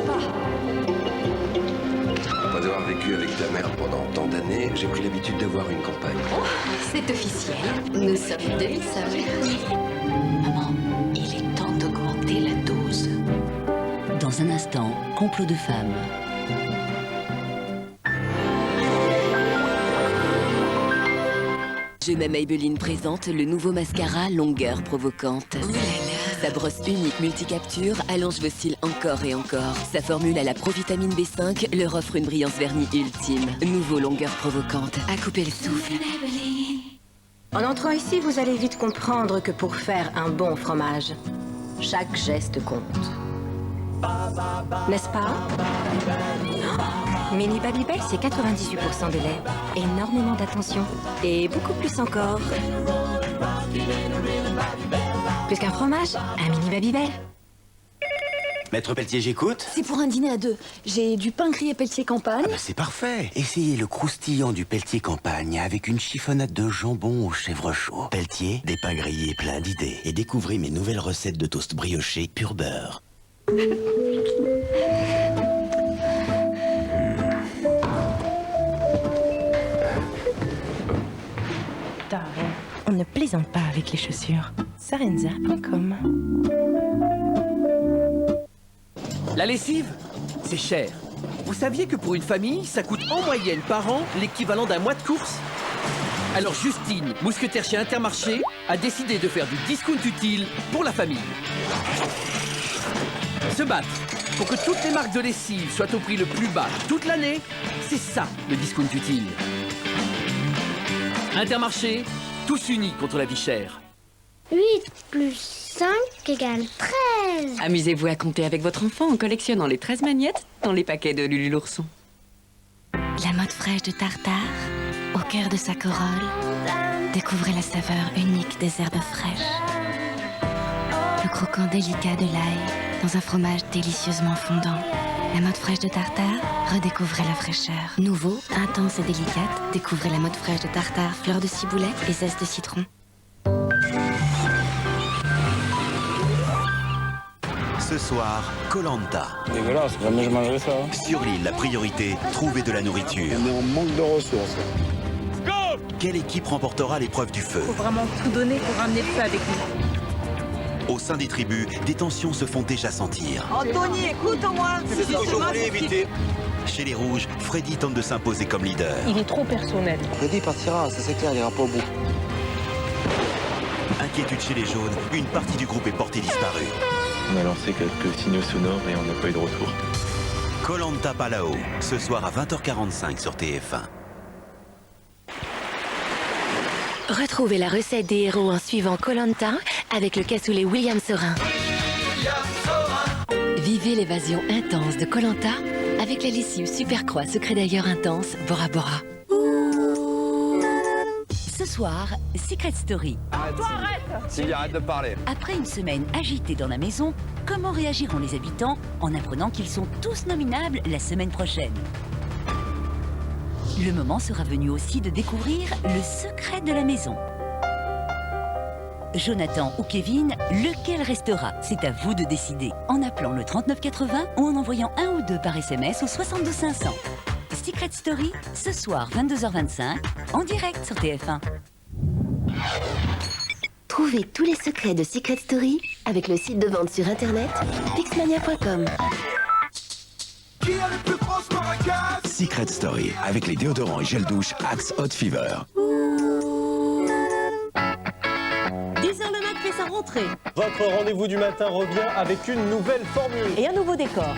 bouge pas. Après avoir vécu avec ta mère pendant tant d'années, j'ai pris l'habitude d'avoir une compagne. Oh, c'est officiel. Nous sommes demi-sœurs. Maman, il est temps d'augmenter la dose. Dans un instant, complot de femmes. Je m'aime Maybelline présente le nouveau mascara longueur provocante. Ouh là là. Sa brosse unique multicapture allonge vos cils encore et encore. Sa formule à la provitamine B5 leur offre une brillance vernie ultime. Nouveau longueur provocante. À couper le souffle. En entrant ici, vous allez vite comprendre que pour faire un bon fromage, chaque geste compte. N'est-ce pas? Mini Babybel, c'est 98% de lait, énormément d'attention et beaucoup plus encore. Plus qu'un fromage, un Mini Babybel. Maître Pelletier, j'écoute. C'est pour un dîner à deux. J'ai du pain grillé Pelletier Campagne. Ah bah c'est parfait. Essayez le croustillant du Pelletier Campagne avec une chiffonnade de jambon au chèvre chaud. Pelletier, des pains grillés plein d'idées. Et découvrez mes nouvelles recettes de toast brioché pur beurre. On ne plaisante pas avec les chaussures. Sarenza.com. La lessive, c'est cher. Vous saviez que pour une famille, ça coûte en moyenne par an l'équivalent d'un mois de course? Alors Justine, mousquetaire chez Intermarché, a décidé de faire du discount utile pour la famille. Se battre pour que toutes les marques de lessive soient au prix le plus bas toute l'année, c'est ça le discount utile. Intermarché, tous unis contre la vie chère. 8 plus 5 égale 13. Amusez-vous à compter avec votre enfant en collectionnant les 13 magnettes dans les paquets de Lulu l'ourson. La mode fraîche de tartare, au cœur de sa corolle, découvrez la saveur unique des herbes fraîches. Le croquant délicat de l'ail dans un fromage délicieusement fondant. La mode fraîche de tartare, redécouvrez la fraîcheur. Nouveau, intense et délicate, découvrez la mode fraîche de tartare, fleur de ciboulette et zeste de citron. Ce soir, Koh-Lanta. Dégueulasse, jamais je mangerai ça. Sur l'île, la priorité, trouver de la nourriture. On est en manque de ressources. Quelle équipe remportera l'épreuve du feu? Faut vraiment tout donner pour ramener le feu avec nous. Au sein des tribus, des tensions se font déjà sentir. Anthony, écoute au moins. Chez les Rouges, Freddy tente de s'imposer comme leader. Il est trop personnel. Freddy partira, ça c'est clair, il ira pas au bout. Inquiétude chez les Jaunes, une partie du groupe est portée disparue. On a lancé quelques signaux sonores et on n'a pas eu de retour. Koh-Lanta Palao, ce soir à 20h45 sur TF1. Retrouvez la recette des héros en suivant Koh-Lanta avec le cassoulet William Sorin. Vivez l'évasion intense de Koh-Lanta avec la lessive Super Croix Secret d'ailleurs intense Bora Bora. Ce soir, Secret Story. Sylvie, arrête de parler. Après une semaine agitée dans la maison, comment réagiront les habitants en apprenant qu'ils sont tous nominables la semaine prochaine? Le moment sera venu aussi de découvrir le secret de la maison. Jonathan ou Kevin, lequel restera? C'est à vous de décider en appelant le 3980 ou en envoyant un ou deux par SMS au 72 500. Secret Story, ce soir 22h25, en direct sur TF1. Trouvez tous les secrets de Secret Story avec le site de vente sur internet pixmania.com. Secret Story, avec les déodorants et gel douche Axe Hot Fever. 10h le mat fait sa rentrée. Votre rendez-vous du matin revient avec une nouvelle formule. Et un nouveau décor.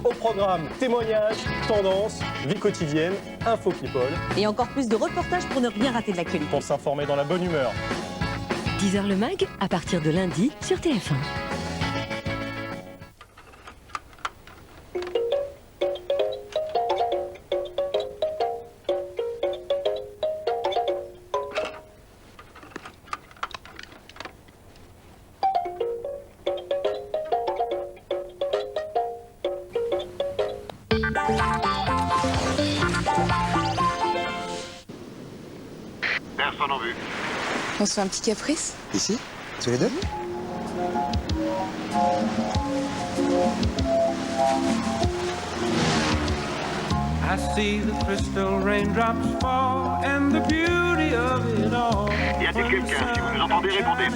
Au programme, témoignages, tendances, vie quotidienne, info people. Et encore plus de reportages pour ne rien rater de l'actualité. Pour s'informer dans la bonne humeur. 10h le mag, à partir de lundi sur TF1. Personne en vue. On se fait un petit caprice? Ici? Tous les deux? I see the crystal raindrops fall and the beauty of it all. Y a-t-il quelqu'un? Si vous nous entendez, répondez.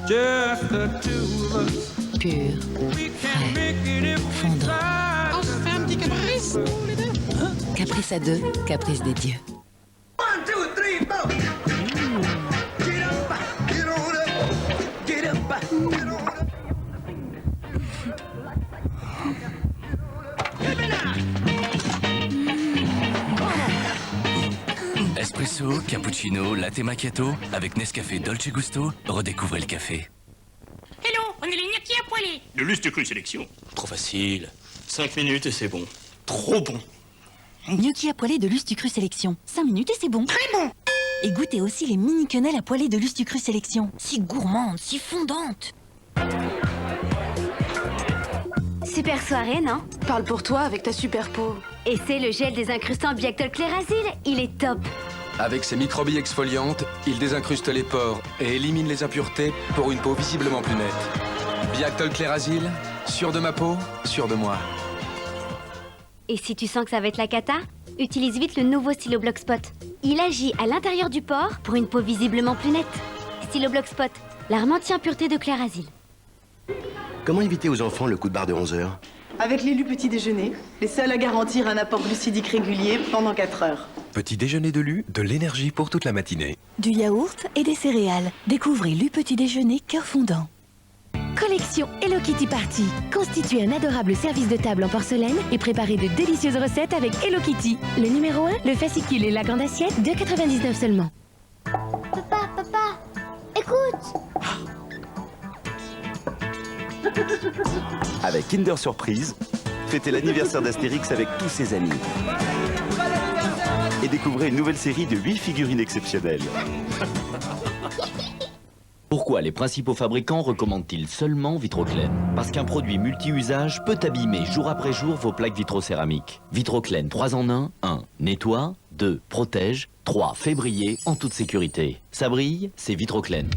Just the two of us. Pur, frais, fondant. On se fait un petit caprice, les deux. Caprice à deux, caprice des dieux. 1, 2, 3, 4. Get up, get on up, get up, get on up. Espresso, cappuccino, latte macchiato, avec Nescafé Dolce Gusto, redécouvrez le café. Hello, on est les gnocchis à poêler. De Luste Cru Sélection. Trop facile. 5 minutes et c'est bon. Trop bon. Gnocchi à poêler de Lustucru Sélection. 5 minutes et c'est bon. Très bon. Et goûtez aussi les mini quenelles à poêler de Lustucru Sélection. Si gourmandes, si fondantes. Super soirée, non? Parle pour toi avec ta super peau. Et c'est le gel désincrustant Biactol Clérasil. Il est top. Avec ses microbilles exfoliantes, il désincruste les pores et élimine les impuretés pour une peau visiblement plus nette. Biactol Clérasil, sûr de ma peau, sûr de moi. Et si tu sens que ça va être la cata, utilise vite le nouveau stylo Block Spot. Il agit à l'intérieur du pore pour une peau visiblement plus nette. Stylo Block Spot, l'arme anti-impureté de Clérasil. Comment éviter aux enfants le coup de barre de 11 heures? Avec l'élu petit déjeuner, les seuls à garantir un apport glucidique régulier pendant 4 heures. Petit déjeuner de Lu, de l'énergie pour toute la matinée. Du yaourt et des céréales. Découvrez Lu petit déjeuner cœur fondant. Collection Hello Kitty Party. Constituez un adorable service de table en porcelaine et préparez de délicieuses recettes avec Hello Kitty. Le numéro 1, le fascicule et la grande assiette, 2,99 seulement. Papa, écoute! Avec Kinder Surprise, fêtez l'anniversaire d'Astérix avec tous ses amis. Et découvrez une nouvelle série de 8 figurines exceptionnelles. Pourquoi les principaux fabricants recommandent-ils seulement Vitroclen? Parce qu'un produit multi-usage peut abîmer jour après jour vos plaques vitrocéramiques. Vitroclen 3 en 1, 1. Nettoie, 2. Protège, 3. Fait briller en toute sécurité. Ça brille, c'est Vitroclen.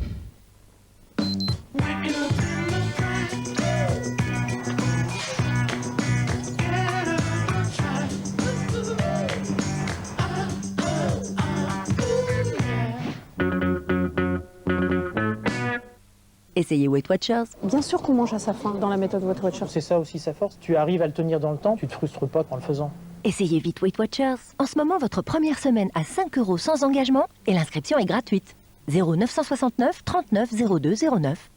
Essayez Weight Watchers. Bien sûr qu'on mange à sa faim dans la méthode Weight Watchers. C'est ça aussi sa force. Tu arrives à le tenir dans le temps, tu te frustres pas en le faisant. Essayez vite Weight Watchers. En ce moment, votre première semaine à 5 € sans engagement et l'inscription est gratuite. 0969 39 02 09.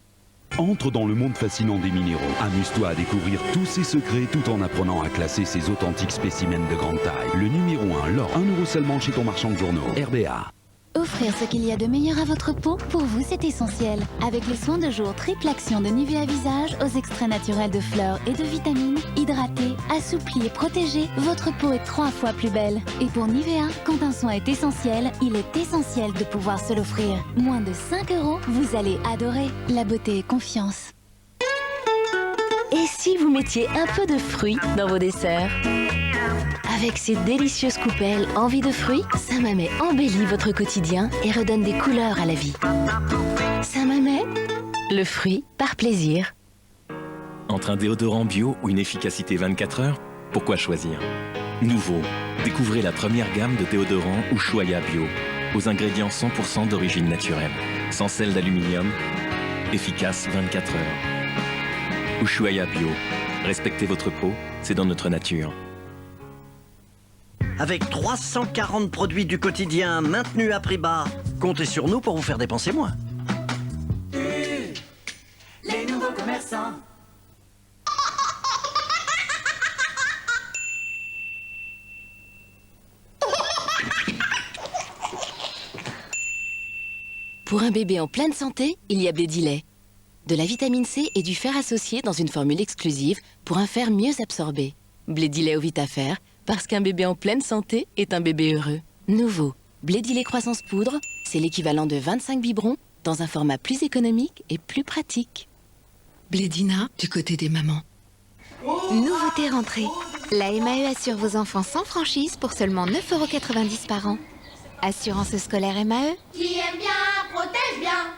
Entre dans le monde fascinant des minéraux. Amuse-toi à découvrir tous ses secrets tout en apprenant à classer ces authentiques spécimens de grande taille. Le numéro 1, l'or, 1 € seulement chez ton marchand de journaux. RBA. Offrir ce qu'il y a de meilleur à votre peau, pour vous, c'est essentiel. Avec les soins de jour triple action de Nivea Visage, aux extraits naturels de fleurs et de vitamines, hydratée, assouplie et protégée, votre peau est 3 fois plus belle. Et pour Nivea, quand un soin est essentiel, il est essentiel de pouvoir se l'offrir. Moins de 5 €, vous allez adorer. La beauté et confiance. Et si vous mettiez un peu de fruits dans vos desserts? Avec ces délicieuses coupelles envie de fruits, Saint-Mamet embellit votre quotidien et redonne des couleurs à la vie. Saint-Mamet, le fruit par plaisir. Entre un déodorant bio ou une efficacité 24 heures, pourquoi choisir? Nouveau, découvrez la première gamme de déodorants Ushuaïa Bio, aux ingrédients 100% d'origine naturelle, sans sel d'aluminium, efficace 24 heures. Ushuaïa Bio, respectez votre peau, c'est dans notre nature. Avec 340 produits du quotidien maintenus à prix bas, comptez sur nous pour vous faire dépenser moins. Les nouveaux commerçants. Pour un bébé en pleine santé, il y a Blédilet. De la vitamine C et du fer associé dans une formule exclusive pour un fer mieux absorbé. Blédilet au Vitafer, parce qu'un bébé en pleine santé est un bébé heureux. Nouveau, Blédilet Croissance Poudre, c'est l'équivalent de 25 biberons dans un format plus économique et plus pratique. Blédina, du côté des mamans. Nouveauté rentrée. La MAE assure vos enfants sans franchise pour seulement 9,90 € par an. Assurance scolaire MAE. Qui aime bien, protège bien.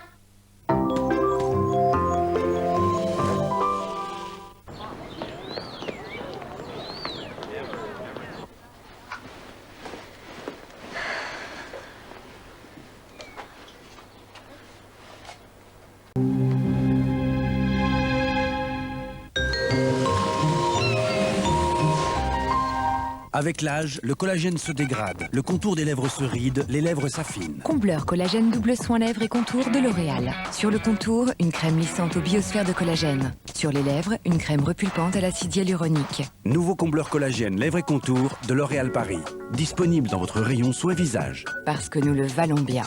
Avec l'âge, le collagène se dégrade, le contour des lèvres se ride, les lèvres s'affinent. Combleur collagène double soin lèvres et contour de L'Oréal. Sur le contour, une crème lissante aux biosphères de collagène. Sur les lèvres, une crème repulpante à l'acide hyaluronique. Nouveau combleur collagène lèvres et contour de L'Oréal Paris. Disponible dans votre rayon soins visage. Parce que nous le valons bien.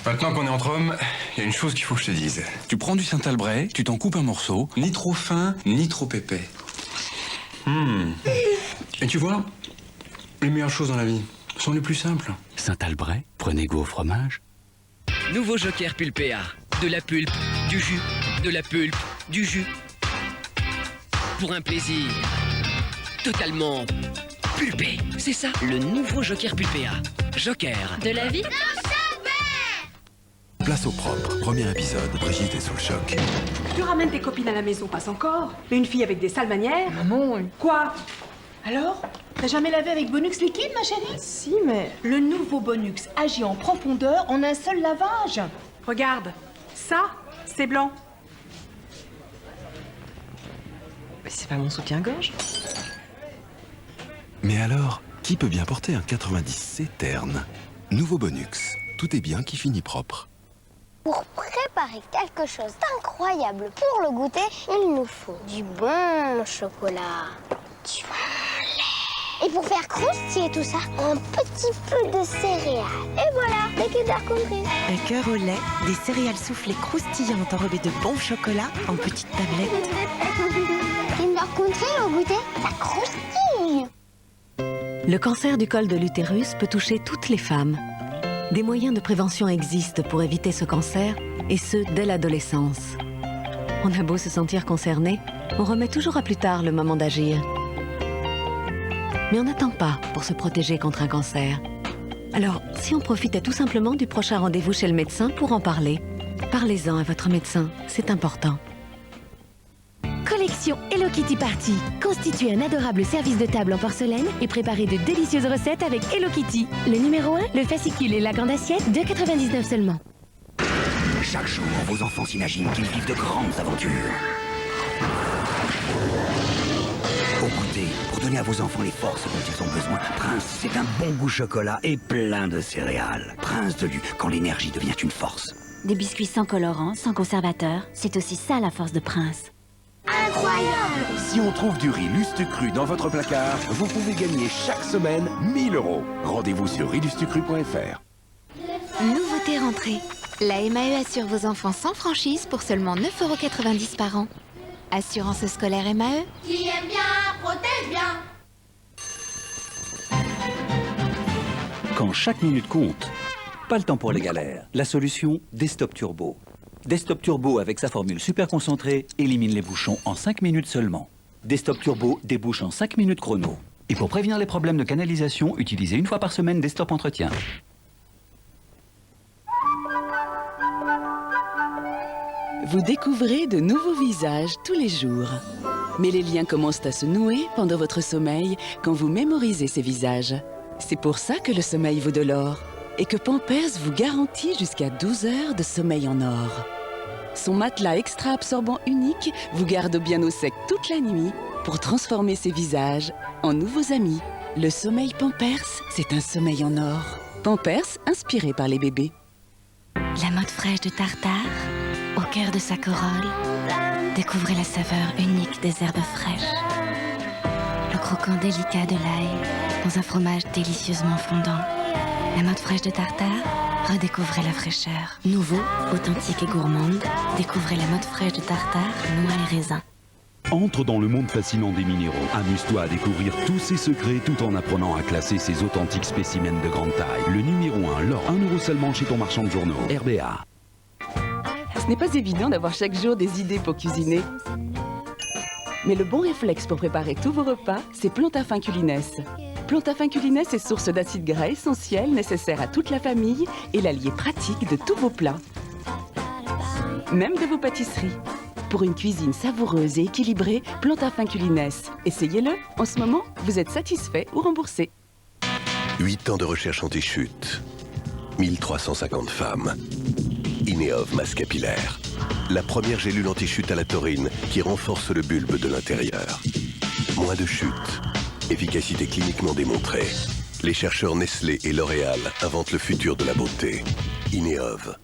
Maintenant qu'on est entre hommes, il y a une chose qu'il faut que je te dise. Tu prends du Saint-Albret, tu t'en coupes un morceau, ni trop fin, ni trop épais. Et tu vois, les meilleures choses dans la vie sont les plus simples. Saint-Albret, prenez goût au fromage. Nouveau Joker Pulpéa. De la pulpe, du jus, de la pulpe, du jus. Pour un plaisir totalement pulpé. C'est ça, le nouveau Joker Pulpéa. Joker. De la vie. Place au propre. Premier épisode, Brigitte est sous le choc. Tu ramènes tes copines à la maison, passe encore. Mais une fille avec des sales manières. Maman. Quoi? Alors? T'as jamais lavé avec Bonux liquide, ma chérie? Si, mais... Le nouveau Bonux agit en profondeur en un seul lavage. Regarde, ça, c'est blanc. Mais c'est pas mon soutien-gorge. Mais alors, qui peut bien porter un 90C terne? Nouveau Bonux. Tout est bien qui finit propre. Pour préparer quelque chose d'incroyable pour le goûter, il nous faut du bon chocolat, du bon lait. Et pour faire croustiller tout ça, un petit peu de céréales. Et voilà, les Kinder Country. Un cœur au lait, des céréales soufflées croustillantes enrobées de bon chocolat en petites tablettes. Kinder Country au goûter, ça croustille. Le cancer du col de l'utérus peut toucher toutes les femmes. Des moyens de prévention existent pour éviter ce cancer, et ce, dès l'adolescence. On a beau se sentir concerné, on remet toujours à plus tard le moment d'agir. Mais on n'attend pas pour se protéger contre un cancer. Alors, si on profitait tout simplement du prochain rendez-vous chez le médecin pour en parler, parlez-en à votre médecin, c'est important. Collection Hello Kitty Party. Constituez un adorable service de table en porcelaine et préparez de délicieuses recettes avec Hello Kitty. Le numéro 1, le fascicule et la grande assiette, 2,99 seulement. Chaque jour, vos enfants s'imaginent qu'ils vivent de grandes aventures. Au goûter, pour donner à vos enfants les forces dont ils ont besoin, Prince, c'est un bon goût chocolat et plein de céréales. Prince de Lu, quand l'énergie devient une force. Des biscuits sans colorant, sans conservateur, c'est aussi ça la force de Prince. Incroyable! Si on trouve du riz Lustucru dans votre placard, vous pouvez gagner chaque semaine 1 000 €. Rendez-vous sur rilustucru.fr. Nouveauté rentrée. La MAE assure vos enfants sans franchise pour seulement 9,90 € par an. Assurance scolaire MAE. Qui aime bien, protège bien. Quand chaque minute compte, pas le temps pour les galères. La solution, Desktop Turbo. Desktop Turbo, avec sa formule super concentrée, élimine les bouchons en 5 minutes seulement. Desktop Turbo débouche en 5 minutes chrono. Et pour prévenir les problèmes de canalisation, utilisez 1 fois par semaine Desktop Entretien. Vous découvrez de nouveaux visages tous les jours. Mais les liens commencent à se nouer pendant votre sommeil quand vous mémorisez ces visages. C'est pour ça que le sommeil vaut de l'or et que Pampers vous garantit jusqu'à 12 heures de sommeil en or. Son matelas extra absorbant unique vous garde bien au sec toute la nuit pour transformer ces visages en nouveaux amis. Le sommeil Pampers, c'est un sommeil en or. Pampers, inspiré par les bébés. La mode fraîche de Tartare, au cœur de sa corolle, découvrez la saveur unique des herbes fraîches. Le croquant délicat de l'ail dans un fromage délicieusement fondant. La mode fraîche de Tartare, redécouvrez la fraîcheur. Nouveau, authentique et gourmande, découvrez la mode fraîche de Tartare, noix et raisin. Entre dans le monde fascinant des minéraux. Amuse-toi à découvrir tous ses secrets tout en apprenant à classer ces authentiques spécimens de grande taille. Le numéro 1, l'or, 1 € seulement chez ton marchand de journaux. RBA. Ce n'est pas évident d'avoir chaque jour des idées pour cuisiner. Mais le bon réflexe pour préparer tous vos repas, c'est Plantafin Culinès. Plantafin Culinès est source d'acides gras essentiels nécessaires à toute la famille et l'allié pratique de tous vos plats. Même de vos pâtisseries. Pour une cuisine savoureuse et équilibrée, Plantafin Culinès. Essayez-le, en ce moment, vous êtes satisfait ou remboursé. 8 ans de recherche anti-chute. 1350 femmes. Ineov masse capillaire. La première gélule anti-chute à la taurine qui renforce le bulbe de l'intérieur. Moins de chute, Efficacité cliniquement démontrée. Les chercheurs Nestlé et L'Oréal inventent le futur de la beauté. Ineov.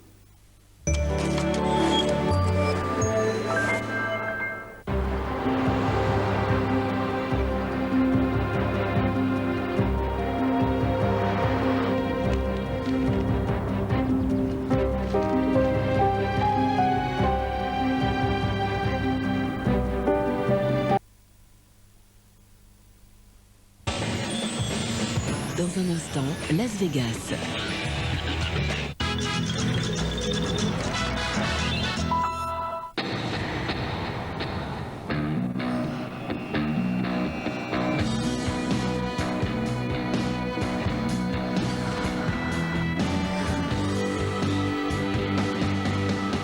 Dans un instant, Las Vegas.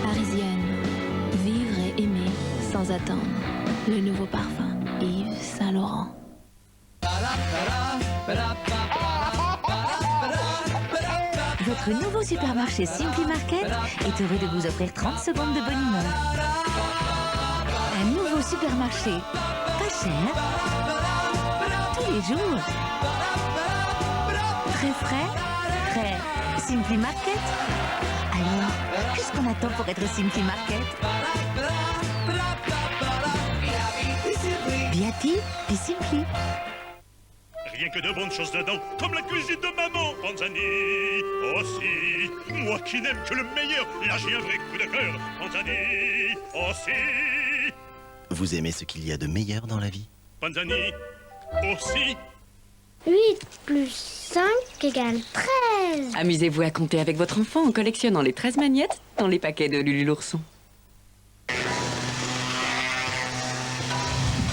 Parisienne, vivre et aimer sans attendre. Le nouveau parfum, Yves Saint Laurent. Votre nouveau supermarché Simply Market est heureux de vous offrir 30 secondes de bonne humeur. Un nouveau supermarché, pas cher, tous les jours. Très frais, très Simply Market. Alors, qu'est-ce qu'on attend pour être Simply Market? Biati, puis Simply. Rien que de bonnes choses dedans, comme la cuisine de maman, Panzani. Aussi, moi qui n'aime que le meilleur, là j'ai un vrai coup de cœur, Panzani. Aussi, Vous aimez ce qu'il y a de meilleur dans la vie? Panzani. Aussi. 8 plus 5 égale 13. Amusez-vous à compter avec votre enfant en collectionnant les 13 magnettes dans les paquets de Lulu l'ourson.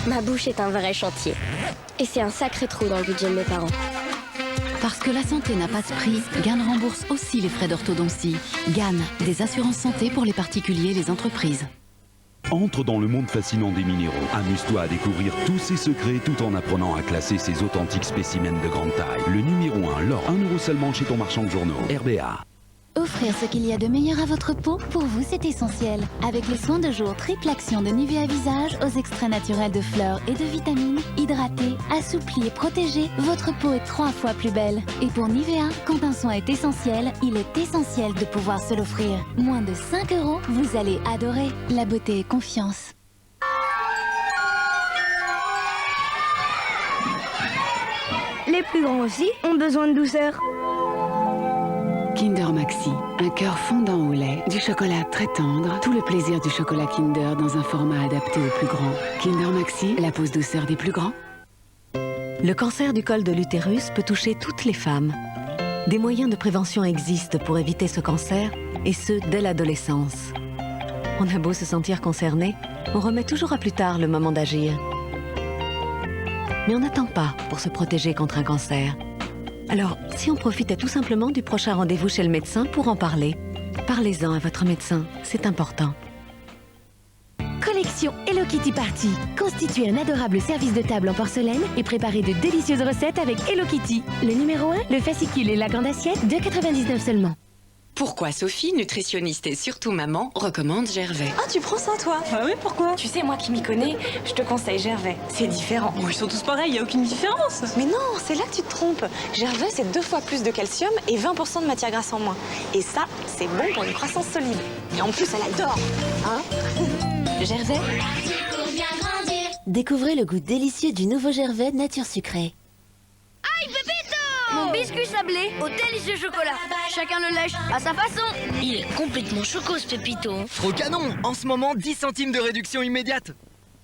Ma bouche est un vrai chantier. Et c'est un sacré trou dans le budget de mes parents. Parce que la santé n'a pas de prix, GAN rembourse aussi les frais d'orthodontie. GAN, des assurances santé pour les particuliers et les entreprises. Entre dans le monde fascinant des minéraux. Amuse-toi à découvrir tous ses secrets tout en apprenant à classer ces authentiques spécimens de grande taille. Le numéro 1, l'or, 1 € seulement chez ton marchand de journaux. RBA. Offrir ce qu'il y a de meilleur à votre peau, pour vous, c'est essentiel. Avec les soins de jour triple action de Nivea Visage, aux extraits naturels de fleurs et de vitamines, hydratée, assouplie et protégée, votre peau est 3 fois plus belle. Et pour Nivea, quand un soin est essentiel, il est essentiel de pouvoir se l'offrir. Moins de 5 €, vous allez adorer. La beauté et confiance. Les plus grands aussi ont besoin de douceur. Kinder Maxi, un cœur fondant au lait, du chocolat très tendre, tout le plaisir du chocolat Kinder dans un format adapté aux plus grands. Kinder Maxi, la pause douceur des plus grands. Le cancer du col de l'utérus peut toucher toutes les femmes. Des moyens de prévention existent pour éviter ce cancer, et ce, dès l'adolescence. On a beau se sentir concerné, on remet toujours à plus tard le moment d'agir. Mais on n'attend pas pour se protéger contre un cancer. Alors, si on profitait tout simplement du prochain rendez-vous chez le médecin pour en parler, parlez-en à votre médecin, c'est important. Collection Hello Kitty Party. Constituez un adorable service de table en porcelaine et préparez de délicieuses recettes avec Hello Kitty. Le numéro 1, le fascicule et la grande assiette, 2,99 € seulement. Pourquoi Sophie, nutritionniste et surtout maman, recommande Gervais? Ah, tu prends ça, toi? Bah oui, pourquoi? Tu sais, moi qui m'y connais, je te conseille Gervais. C'est différent. Bon, ils sont tous pareils, y a aucune différence. Mais non, c'est là que tu te trompes. Gervais, c'est 2 fois plus de calcium et 20% de matière grasse en moins. Et ça, c'est bon pour une croissance solide. Et en plus, elle adore. Hein? Gervais. Découvrez le goût délicieux du nouveau Gervais nature sucrée. Aïe, Pépito! Mon biscuit sablé au délicieux chocolat. Chacun le lèche à sa façon. Il est complètement choco, ce Pépito. Trop canon! En ce moment, 10 centimes de réduction immédiate.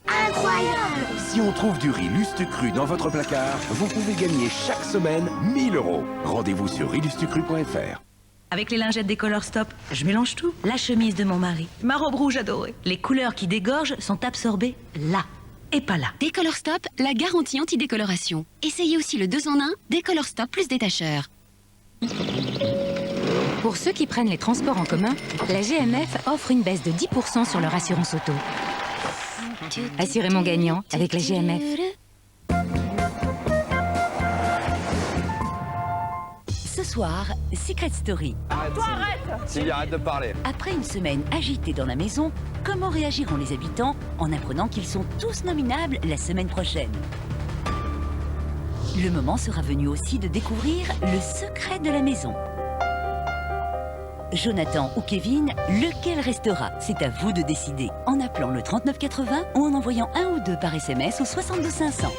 Incroyable! Si on trouve du riz Lustucru dans votre placard, vous pouvez gagner chaque semaine 1 000 €. Rendez-vous sur rilustucru.fr. Avec les lingettes des Color Stop, je mélange tout. La chemise de mon mari, ma robe rouge adorée. Les couleurs qui dégorgent sont absorbées là, et pas là. Décolor Stop, la garantie anti-décoloration. Essayez aussi le 2 en 1, Décolor Stop plus détacheur. Pour ceux qui prennent les transports en commun, la GMF offre une baisse de 10% sur leur assurance auto. Assurez mon gagnant avec la GMF. Ce soir, Secret Story. Toi, arrête! Sylvie, arrête de parler. Après une semaine agitée dans la maison, comment réagiront les habitants en apprenant qu'ils sont tous nominables la semaine prochaine? Le moment sera venu aussi de découvrir le secret de la maison. Jonathan ou Kevin, lequel restera? C'est à vous de décider en appelant le 3980 ou en envoyant un ou deux par SMS au 72 500.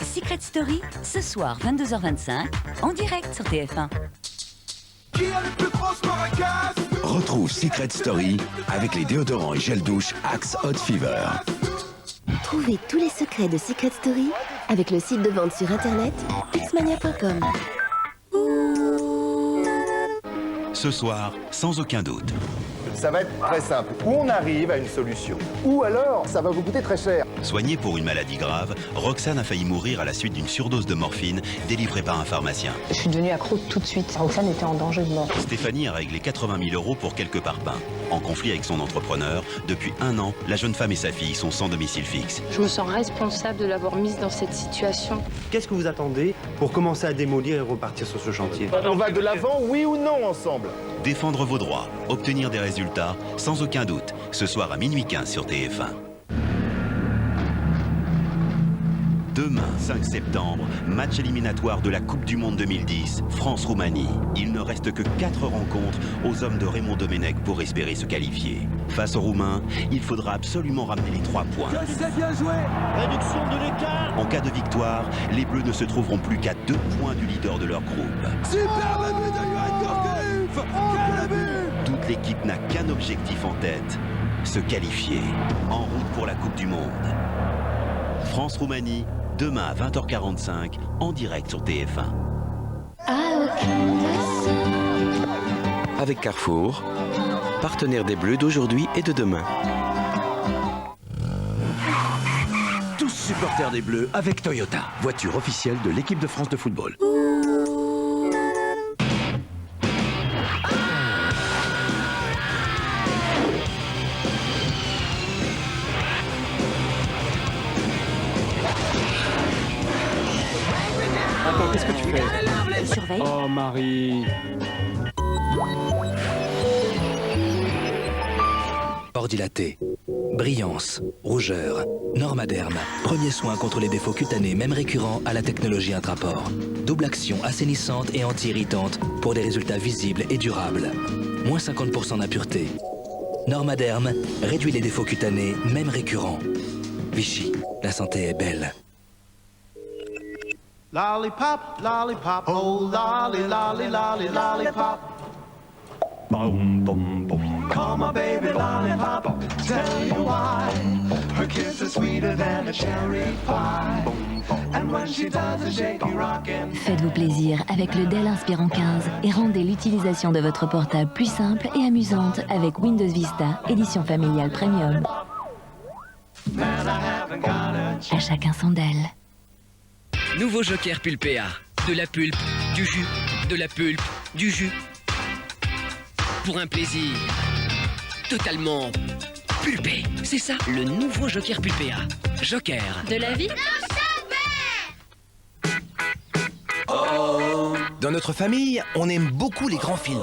Secret Story, ce soir 22h25, en direct sur TF1. Qui a les plus grosses maracas? Retrouve Secret Story avec les déodorants et gel douche Axe Hot Fever. Trouvez tous les secrets de Secret Story avec le site de vente sur internet xmania.com. Ce soir, sans aucun doute. Ça va être très simple. Ou on arrive à une solution, ou alors ça va vous coûter très cher. Soignée pour une maladie grave, Roxane a failli mourir à la suite d'une surdose de morphine délivrée par un pharmacien. Je suis devenue accro tout de suite. Roxane était en danger de mort. Stéphanie a réglé 80 000 € pour quelques parpaings. En conflit avec son entrepreneur, depuis 1 an, la jeune femme et sa fille sont sans domicile fixe. Je me sens responsable de l'avoir mise dans cette situation. Qu'est-ce que vous attendez pour commencer à démolir et repartir sur ce chantier? On va de l'avant, oui ou non, ensemble? Défendre vos droits, obtenir des résultats, sans aucun doute, ce soir à minuit 15 sur TF1. Demain, 5 septembre, match éliminatoire de la Coupe du Monde 2010, France-Roumanie. Il ne reste que 4 rencontres aux hommes de Raymond Domenech pour espérer se qualifier. Face aux Roumains, il faudra absolument ramener les 3 points. Bien joué. Réduction de l'écart. En cas de victoire, les Bleus ne se trouveront plus qu'à 2 points du leader de leur groupe. Superbe but de Johan Gourcuff. Quel but! Toute l'équipe n'a qu'un objectif en tête, se qualifier, en route pour la Coupe du Monde. France-Roumanie, demain à 20h45, en direct sur TF1. Avec Carrefour, partenaire des Bleus d'aujourd'hui et de demain. Tous supporters des Bleus avec Toyota, voiture officielle de l'équipe de France de football. Attends, qu'est-ce que tu fais? Surveille. Oh, Marie. Port dilaté, brillance, rougeur, Normaderm. Premier soin contre les défauts cutanés, même récurrents, à la technologie Intraport. Double action assainissante et anti-irritante pour des résultats visibles et durables. Moins 50% d'impureté. Normaderm réduit les défauts cutanés, même récurrents. Vichy, la santé est belle. Lollipop, lollipop, oh lolly, lolly, lolly, lollipop. Boom, boom, boom. Call my baby lollipop, tell you why. Her kiss is sweeter than a cherry pie. And when she does a shaky rockin'. Faites-vous plaisir avec le Dell Inspiron 15 et rendez l'utilisation de votre portable plus simple et amusante avec Windows Vista, édition familiale premium. À chacun son Dell. Nouveau Joker Pulpea. De la pulpe, du jus, de la pulpe, du jus. Pour un plaisir totalement pulpé. C'est ça, le nouveau Joker Pulpea. Joker. De la vie? Dans notre famille, on aime beaucoup les grands films.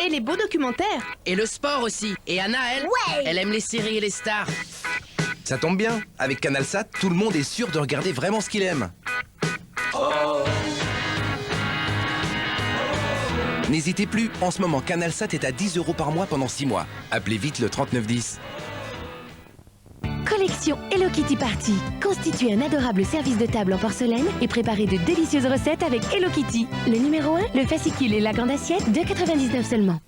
Et les beaux documentaires. Et le sport aussi. Et Anna, elle aime les séries et les stars. Ça tombe bien, avec CanalSat, tout le monde est sûr de regarder vraiment ce qu'il aime. N'hésitez plus, en ce moment, CanalSat est à 10 € par mois pendant 6 mois. Appelez vite le 3910. Collection Hello Kitty Party. Constituez un adorable service de table en porcelaine et préparez de délicieuses recettes avec Hello Kitty. Le numéro 1, le fascicule et la grande assiette, 2,99 seulement.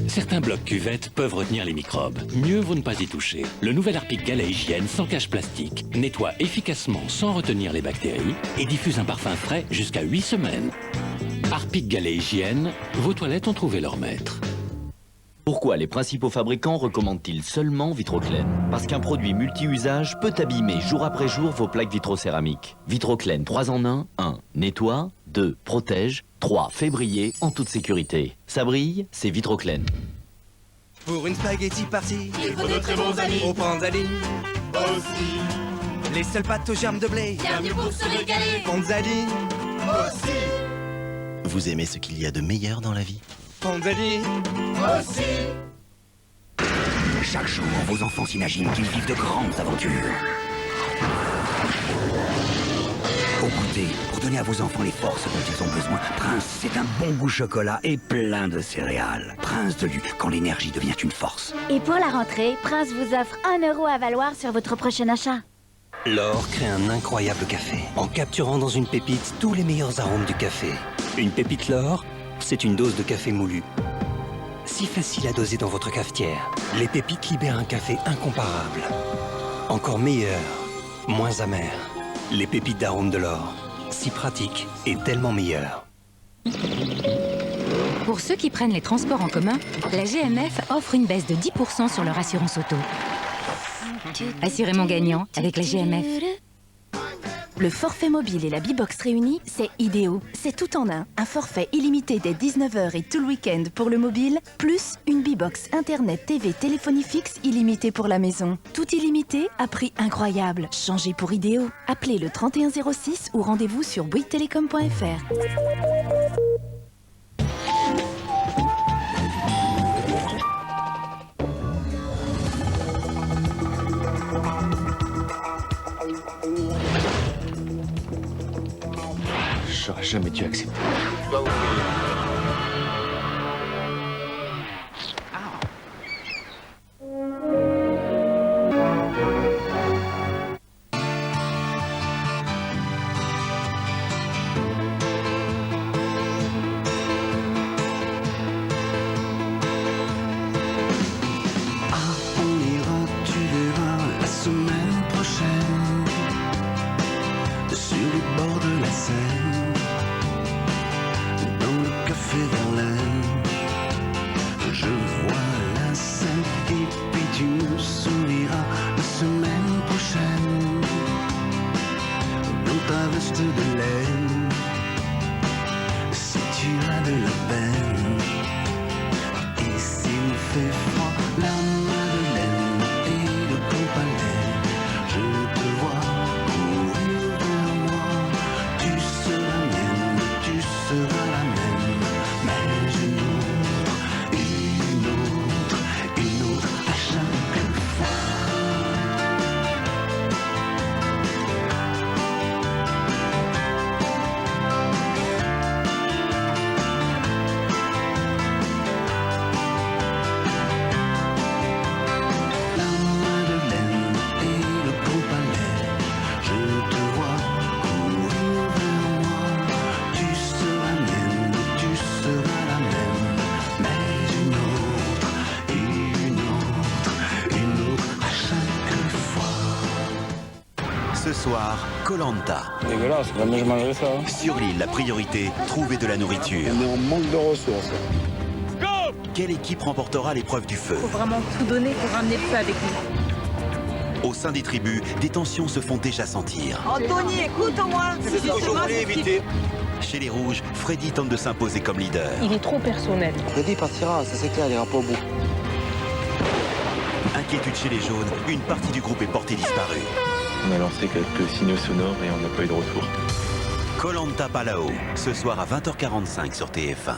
Certains blocs cuvettes peuvent retenir les microbes. Mieux vaut ne pas y toucher. Le nouvel Harpic Galet Hygiène sans cache plastique nettoie efficacement sans retenir les bactéries et diffuse un parfum frais jusqu'à 8 semaines. Harpic Galet Hygiène, vos toilettes ont trouvé leur maître. Pourquoi les principaux fabricants recommandent-ils seulement Vitroclen? Parce qu'un produit multi-usage peut abîmer jour après jour vos plaques vitrocéramiques. Vitroclen 3 en 1, 1. Nettoie, 2. Protège, 3. Fait briller en toute sécurité. Ça brille, c'est Vitroclen. Pour une spaghetti party, il faut de très bons amis. Au Panzani Aussi. Les seules pâtes aux germes de blé. Bienvenue pour se régaler. Panzani Aussi. Vous aimez ce qu'il y a de meilleur dans la vie? Panzani Aussi. Chaque jour, vos enfants s'imaginent qu'ils vivent de grandes aventures. Au goûter, pour donner à vos enfants les forces dont ils ont besoin. Prince, c'est un bon goût chocolat et plein de céréales. Prince de Lu, quand l'énergie devient une force. Et pour la rentrée, Prince vous offre 1 € à valoir sur votre prochain achat. L'or crée un incroyable café en capturant dans une pépite tous les meilleurs arômes du café. Une pépite l'or, c'est une dose de café moulu. Si facile à doser dans votre cafetière, les pépites libèrent un café incomparable. Encore meilleur, moins amer. Les pépites d'arôme de l'or, si pratique et tellement meilleur. Pour ceux qui prennent les transports en commun, la GMF offre une baisse de 10% sur leur assurance auto. Assurément gagnant avec la GMF. Le forfait mobile et la B-Box réunis, c'est idéal. C'est tout en un. Un forfait illimité dès 19h et tout le week-end pour le mobile, plus une B-Box Internet, TV, téléphonie fixe illimitée pour la maison. Tout illimité à prix incroyable. Changez pour idéal. Appelez le 3106 ou rendez-vous sur bouyguestelecom.fr. J'aurais jamais dû accepter. Ce soir, Koh-Lanta. Dégueulasse, jamais je mangerai ça. Sur l'île, la priorité, trouver de la nourriture. On est en manque de ressources. Go! Quelle équipe remportera l'épreuve du feu? Faut vraiment tout donner pour ramener le feu avec nous. Au sein des tribus, des tensions se font déjà sentir. Anthony, écoute au moins. Chez les Rouges, Freddy tente de s'imposer comme leader. Il est trop personnel. Freddy partira, ça c'est clair, il ira pas au bout. Inquiétude chez les Jaunes, une partie du groupe est portée disparue. On a lancé quelques signaux sonores et on n'a pas eu de retour. Koh-Lanta Palao, ce soir à 20h45 sur TF1.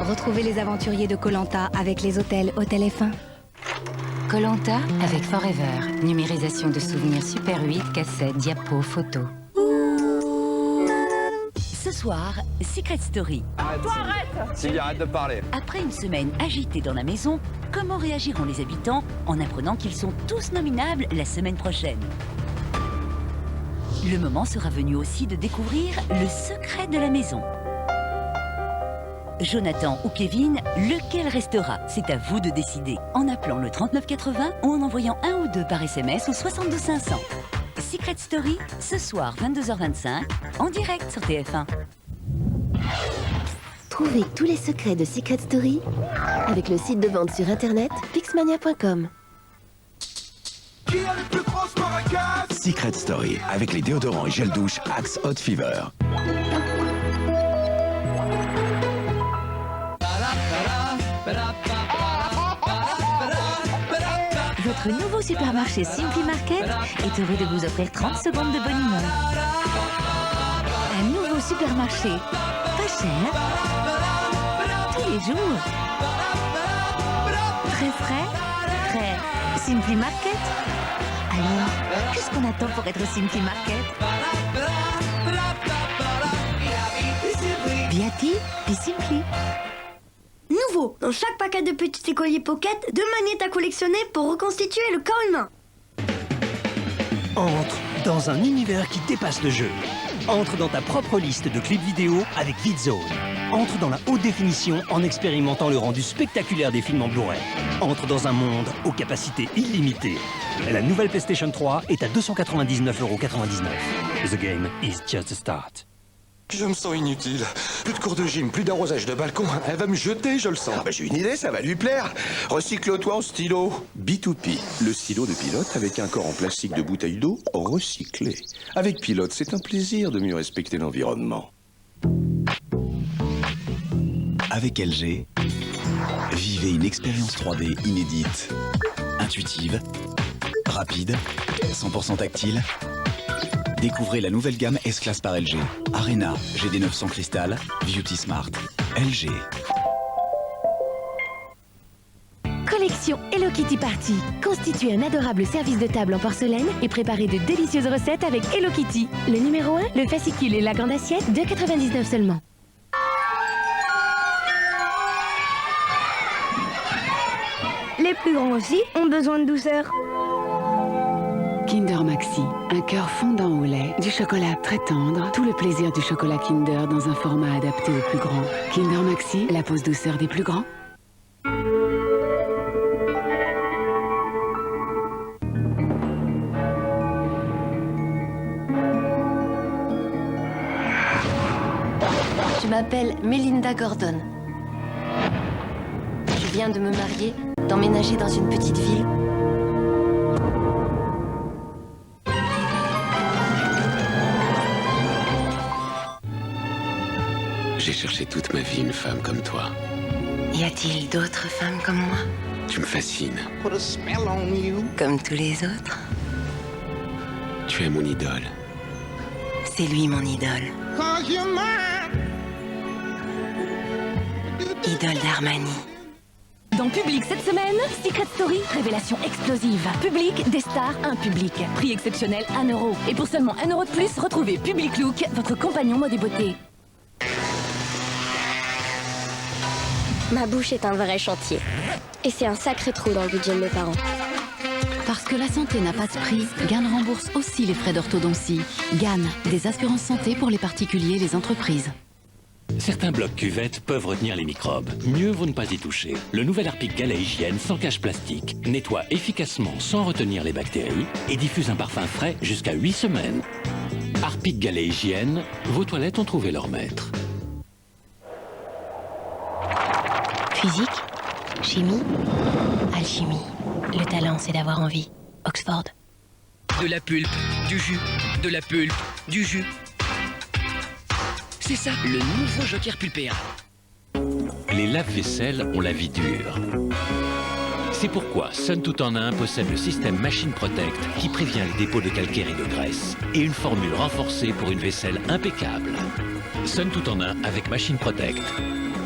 Retrouvez les aventuriers de Koh-Lanta avec les hôtels Hôtel F1. Koh-Lanta avec Forever. Numérisation de souvenirs Super 8, cassettes, diapos, photos. Ce soir, Secret Story. Toi, arrête! Sylvie, arrête de parler. Après une semaine agitée dans la maison, comment réagiront les habitants en apprenant qu'ils sont tous nominables la semaine prochaine? Le moment sera venu aussi de découvrir le secret de la maison. Jonathan ou Kevin, lequel restera? C'est à vous de décider en appelant le 3980 ou en envoyant 1 ou 2 par SMS au 72 500. Secret Story, ce soir 22h25, en direct sur TF1. Trouvez tous les secrets de Secret Story avec le site de vente sur internet pixmania.com. Secret Story avec les déodorants et gel douche Axe Hot Fever. Votre nouveau supermarché Simply Market est heureux de vous offrir 30 secondes de bonne humeur. Un nouveau supermarché, pas cher, tous les jours. Très frais, très Simply Market. Alors, qu'est-ce qu'on attend pour être au Simply Market? Biati, puis Simply. Nouveau, dans chaque paquet de petits écoliers pocket, 2 magnettes à collectionner pour reconstituer le corps humain. Entre dans un univers qui dépasse le jeu. Entre dans ta propre liste de clips vidéo avec VidZone. Entre dans la haute définition en expérimentant le rendu spectaculaire des films en Blu-ray. Entre dans un monde aux capacités illimitées. La nouvelle PlayStation 3 est à 299,99 €. The game is just a start. Je me sens inutile. Plus de cours de gym, plus d'arrosage de balcon. Elle va me jeter, je le sens. Ah bah j'ai une idée, ça va lui plaire. Recycle-toi en stylo. B2P, le stylo de Pilote avec un corps en plastique de bouteille d'eau recyclé. Avec Pilote, c'est un plaisir de mieux respecter l'environnement. Avec LG, vivez une expérience 3D inédite, intuitive, rapide, 100% tactile. Découvrez la nouvelle gamme S-Class par LG. Arena, GD900 Crystal, Beauty Smart. LG. Collection Hello Kitty Party. Constituez un adorable service de table en porcelaine et préparez de délicieuses recettes avec Hello Kitty. Le numéro 1, le fascicule et la grande assiette, 2,99 seulement. Les plus grands aussi ont besoin de douceur. Kinder Maxi, un cœur fondant au lait, du chocolat très tendre, tout le plaisir du chocolat Kinder dans un format adapté aux plus grands. Kinder Maxi, la pause douceur des plus grands. Je m'appelle Melinda Gordon. Je viens de me marier, d'emménager dans une petite ville. J'ai cherché toute ma vie une femme comme toi. Y a-t-il d'autres femmes comme moi? Tu me fascines. Comme tous les autres? Tu es mon idole. C'est lui mon idole. Idole d'Armani. Dans Public cette semaine, Secret Story, révélation explosive. Public, des stars, un public. Prix exceptionnel, 1 €. Et pour seulement 1 € de plus, retrouvez Public Look, votre compagnon mode et beauté. Ma bouche est un vrai chantier. Et c'est un sacré trou dans le budget de mes parents. Parce que la santé n'a pas de prix, Gann rembourse aussi les frais d'orthodontie. Gann, des assurances santé pour les particuliers et les entreprises. Certains blocs cuvettes peuvent retenir les microbes. Mieux vaut ne pas y toucher. Le nouvel Harpic Gala Hygiène sans cache plastique nettoie efficacement sans retenir les bactéries et diffuse un parfum frais jusqu'à 8 semaines. Harpic Gala Hygiène, vos toilettes ont trouvé leur maître. Physique, chimie, alchimie. Le talent, c'est d'avoir envie. Oxford. De la pulpe, du jus, de la pulpe, du jus. C'est ça, le nouveau Joker Pulpea. Les lave-vaisselle ont la vie dure. C'est pourquoi Sun Tout en Un possède le système Machine Protect qui prévient les dépôts de calcaire et de graisse et une formule renforcée pour une vaisselle impeccable. Sun Tout en Un avec Machine Protect.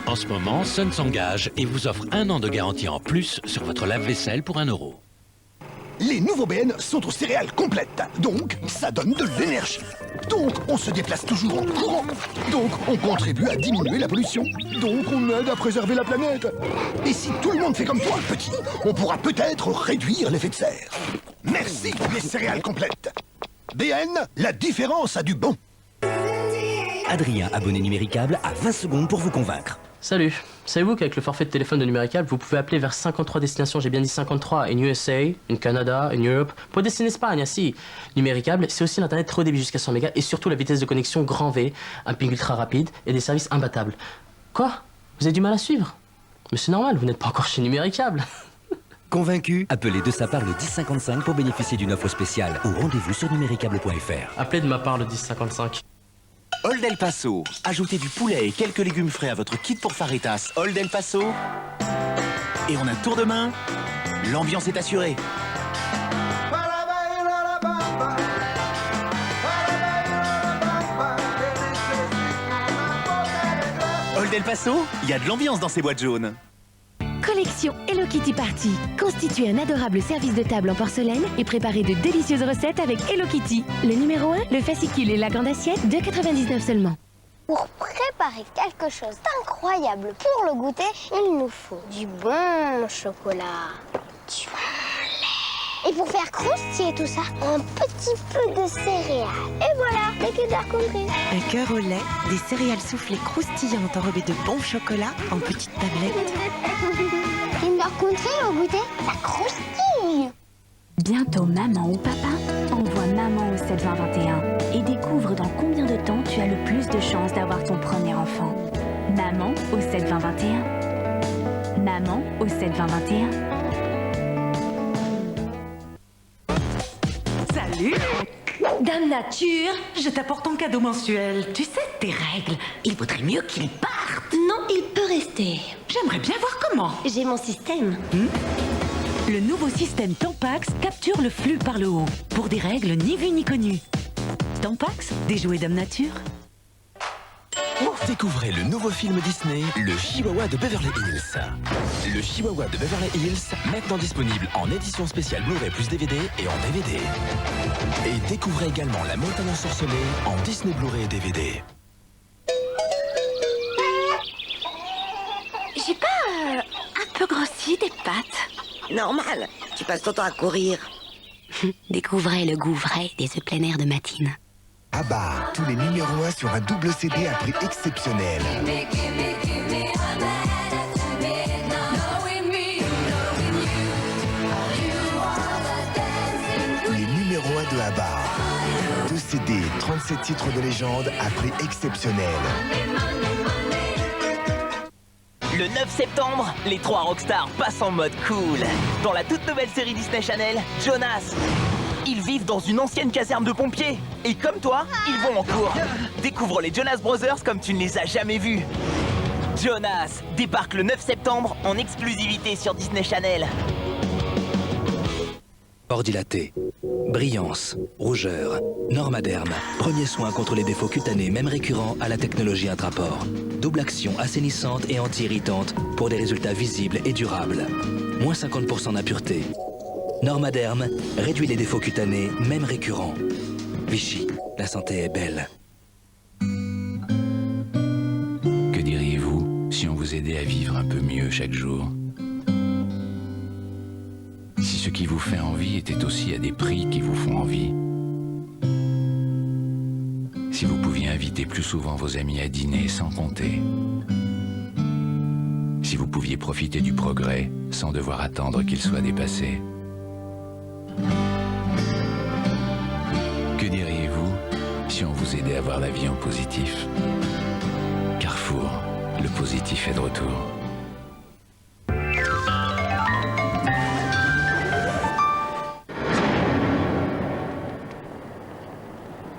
En ce moment, Sun s'engage et vous offre 1 an de garantie en plus sur votre lave-vaisselle pour 1 €. Les nouveaux BN sont aux céréales complètes, donc ça donne de l'énergie. Donc on se déplace toujours en courant. Donc on contribue à diminuer la pollution. Donc on aide à préserver la planète. Et si tout le monde fait comme toi, petit, on pourra peut-être réduire l'effet de serre. Merci les céréales complètes. BN, la différence a du bon. Adrien, abonné Numéricable, a 20 secondes pour vous convaincre. Salut, savez-vous qu'avec le forfait de téléphone de Numéricable, vous pouvez appeler vers 53 destinations, j'ai bien dit 53, une USA, une Canada, une Europe, pour destiner Espagne, ainsi. Numéricable, c'est aussi l'internet très haut débit jusqu'à 100 mégas et surtout la vitesse de connexion grand V, un ping ultra rapide et des services imbattables. Quoi? Vous avez du mal à suivre? Mais c'est normal, vous n'êtes pas encore chez Numéricable. Convaincu? Appelez de sa part le 1055 pour bénéficier d'une offre spéciale ou rendez-vous sur numéricable.fr. Appelez de ma part le 1055. Old El Paso. Ajoutez du poulet et quelques légumes frais à votre kit pour fajitas. Old El Paso. Et en un tour de main, l'ambiance est assurée. Old El Paso, il y a de l'ambiance dans ces boîtes jaunes. Collection Hello Kitty Party. Constituez un adorable service de table en porcelaine et préparez de délicieuses recettes avec Hello Kitty. Le numéro 1, le fascicule et la grande assiette, 2,99 seulement. Pour préparer quelque chose d'incroyable pour le goûter, il nous faut du bon chocolat, du bon lait. Et pour faire croustiller tout ça, un petit peu de céréales. Et voilà, les Kinder Country. Un cœur au lait, des céréales soufflées croustillantes enrobées de bon chocolat en petites tablettes. Kinder Country au goûter, ça croustille. Bientôt, maman ou papa envoie maman au 7-20-21 et découvre dans combien de temps tu as le plus de chances d'avoir ton premier enfant. Maman au 7-20-21. Maman au 7-20-21. Salut! Dame Nature, je t'apporte ton cadeau mensuel. Tu sais, tes règles, il vaudrait mieux qu'ils partent. Non, il peut rester. J'aimerais bien voir comment. J'ai mon système. Le nouveau système Tampax capture le flux par le haut, pour des règles ni vues ni connues. Tampax, des jouets Dame Nature. Découvrez le nouveau film Disney, Le Chihuahua de Beverly Hills. Le Chihuahua de Beverly Hills, maintenant disponible en édition spéciale Blu-ray plus DVD et en DVD. Et découvrez également La Montagne ensorcelée en Disney Blu-ray et DVD. J'ai pas un peu grossi des pattes? Normal, tu passes ton temps à courir. Découvrez le goût vrai des œufs plein air de Matine. Abba, tous les numéros 1 sur un double CD à prix exceptionnel. Les numéros 1 de Abba. 2 CD, 37 titres de légende à prix exceptionnel. Le 9 septembre, les 3 rockstars passent en mode cool. Dans la toute nouvelle série Disney Channel, Jonas. Ils vivent dans une ancienne caserne de pompiers. Et comme toi, ils vont en cours. Découvre les Jonas Brothers comme tu ne les as jamais vus. Jonas débarque le 9 septembre en exclusivité sur Disney Channel. Port dilaté, brillance, rougeur, Normaderm, premier soin contre les défauts cutanés même récurrents à la technologie Intraport. Double action assainissante et anti-irritante pour des résultats visibles et durables. Moins 50% d'impureté. Normaderm réduit les défauts cutanés même récurrents. Vichy, la santé est belle. Que diriez-vous si on vous aidait à vivre un peu mieux chaque jour? Si ce qui vous fait envie était aussi à des prix qui vous font envie. Si vous pouviez inviter plus souvent vos amis à dîner sans compter. Si vous pouviez profiter du progrès sans devoir attendre qu'il soit dépassé. Que diriez-vous si on vous aidait à voir la vie en positif? Carrefour, le positif est de retour.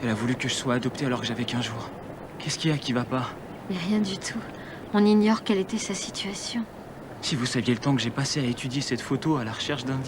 Elle a voulu que je sois adopté alors que j'avais qu'1 jour. Qu'est-ce qu'il y a qui va pas? Mais rien du tout. On ignore quelle était sa situation. Si vous saviez le temps que j'ai passé à étudier cette photo à la recherche d'indices.